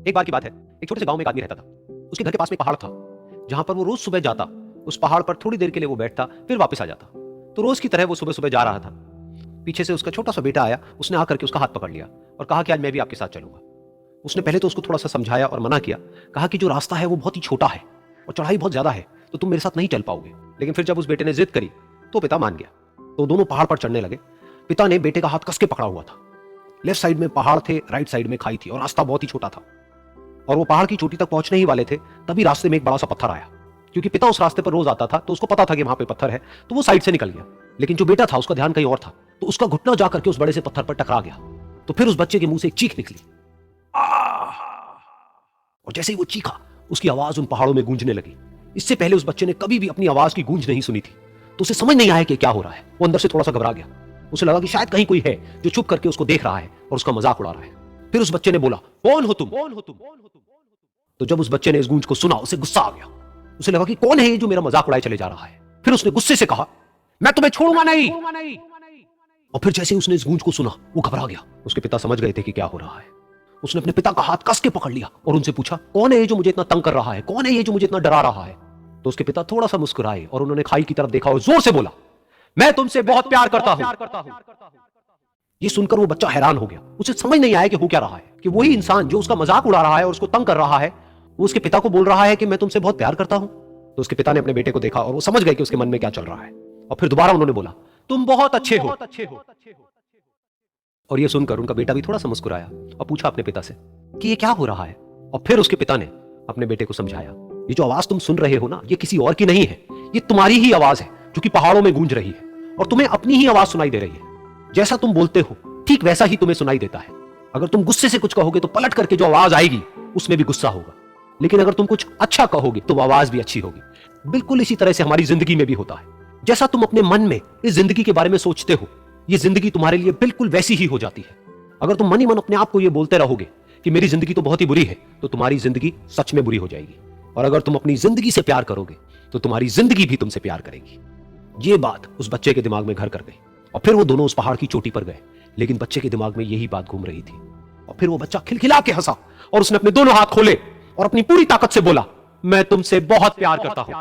एक बार की बात है, एक छोटे से गांव में एक आदमी रहता था। उसके घर के पास में एक पहाड़ था, जहां पर वो रोज सुबह जाता। उस पहाड़ पर थोड़ी देर के लिए वो बैठता, फिर वापस आ जाता। तो रोज की तरह वो सुबह सुबह जा रहा था। पीछे से उसका छोटा सा बेटा आया, उसने आकर के उसका हाथ पकड़ लिया और कहा कि आज मैं भी आपके साथ चलूंगा। उसने पहले तो उसको थोड़ा सा समझाया और मना किया, कहा कि जो रास्ता है वो बहुत ही छोटा है और चढ़ाई बहुत ज्यादा है, तो तुम मेरे साथ नहीं चल पाओगे। लेकिन फिर जब उस बेटे ने जिद करी तो पिता मान गया। तो दोनों पहाड़ पर चढ़ने लगे। पिता ने बेटे का हाथ कस के पकड़ा हुआ था। लेफ्ट साइड में पहाड़ थे, राइट साइड में खाई थी और रास्ता बहुत ही छोटा था। और वो पहाड़ की चोटी तक पहुंचने ही वाले थे, तभी रास्ते में एक बड़ा सा पत्थर आया। क्योंकि पिता उस रास्ते पर रोज आता था तो उसको पता था कि वहां पे पत्थर है, तो वो साइड से निकल गया। लेकिन जो बेटा था उसका ध्यान कहीं और था, तो उसका घुटना जाकर के उस बड़े से पत्थर पर टकरा गया। तो फिर उस बच्चे के मुंह से एक चीख निकली, और जैसे ही वो चीखा, उसकी आवाज उन पहाड़ों में गूंजने लगी। इससे पहले उस बच्चे ने कभी भी अपनी आवाज की गूंज नहीं सुनी थी, तो उसे समझ नहीं आया कि क्या हो रहा है। वो अंदर से थोड़ा सा घबरा गया। उसे लगा कि शायद कहीं कोई है जो छुप करके उसको देख रहा है और उसका मजाक उड़ा रहा है। फिर उस बच्चे ने बोला, कौन हो तुम? तो जब उस बच्चे ने इस गूंज को सुना, उसे गुस्सा आ गया। उसे लगा कि कौन है ये जो मेरा मजाक उड़ाए चले जा रहा है। फिर उसने गुस्से से कहा, मैं तुम्हें छोड़ूंगा नहीं। और फिर जैसे ही उसने इस गूंज को सुना, वो घबरा गया। उसके पिता समझ गए थे कि क्या हो रहा है। उसने अपने पिता का हाथ कस के पकड़ लिया और उनसे पूछा, कौन है ये जो मुझे इतना तंग कर रहा है? कौन है ये जो मुझे इतना डरा रहा है? तो उसके पिता थोड़ा सा मुस्कुराए और उन्होंने खाई की तरफ देखा और जोर से बोला, मैं तुमसे बहुत प्यार करता हूं। ये सुनकर वो बच्चा हैरान हो गया। उसे समझ नहीं आया कि हो क्या रहा है, कि वही इंसान जो उसका मजाक उड़ा रहा है और उसको तंग कर रहा है, वो उसके पिता को बोल रहा है कि मैं तुमसे बहुत प्यार करता हूं। तो उसके पिता ने अपने बेटे को देखा और वो समझ गए कि उसके मन में क्या चल रहा है। और फिर दोबारा उन्होंने बोला, तुम बहुत अच्छे हो। और ये सुनकर उनका बेटा भी थोड़ा सा मुस्कुराया और पूछा अपने पिता से कि ये क्या हो रहा है। और फिर उसके पिता ने अपने बेटे को समझाया, ये जो आवाज तुम सुन रहे हो ना, ये किसी और की नहीं है, ये तुम्हारी ही आवाज है जो कि पहाड़ों में गूंज रही है और तुम्हें अपनी ही आवाज सुनाई दे रही है। जैसा तुम बोलते हो ठीक वैसा ही तुम्हें सुनाई देता है। अगर तुम गुस्से से कुछ कहोगे तो पलट करके जो आवाज आएगी उसमें भी गुस्सा होगा, लेकिन अगर तुम कुछ अच्छा कहोगे तो आवाज भी अच्छी होगी। बिल्कुल इसी तरह से हमारी जिंदगी में भी होता है। जैसा तुम अपने मन में इस जिंदगी के बारे में सोचते हो, ये जिंदगी तुम्हारे लिए बिल्कुल वैसी ही हो जाती है। अगर तुम मन ही मन अपने आप को ये बोलते रहोगे कि मेरी जिंदगी तो बहुत ही बुरी है, तो तुम्हारी जिंदगी सच में बुरी हो जाएगी। और अगर तुम अपनी जिंदगी से प्यार करोगे तो तुम्हारी जिंदगी भी तुमसे प्यार करेगी। ये बात उस बच्चे के दिमाग में घर कर गई और फिर वो दोनों उस पहाड़ की चोटी पर गए। लेकिन बच्चे के दिमाग में यही बात घूम रही थी। और फिर वो बच्चा खिलखिला के हंसा और उसने अपने दोनों हाथ खोले और अपनी पूरी ताकत से बोला, मैं तुमसे बहुत प्यार करता हूं।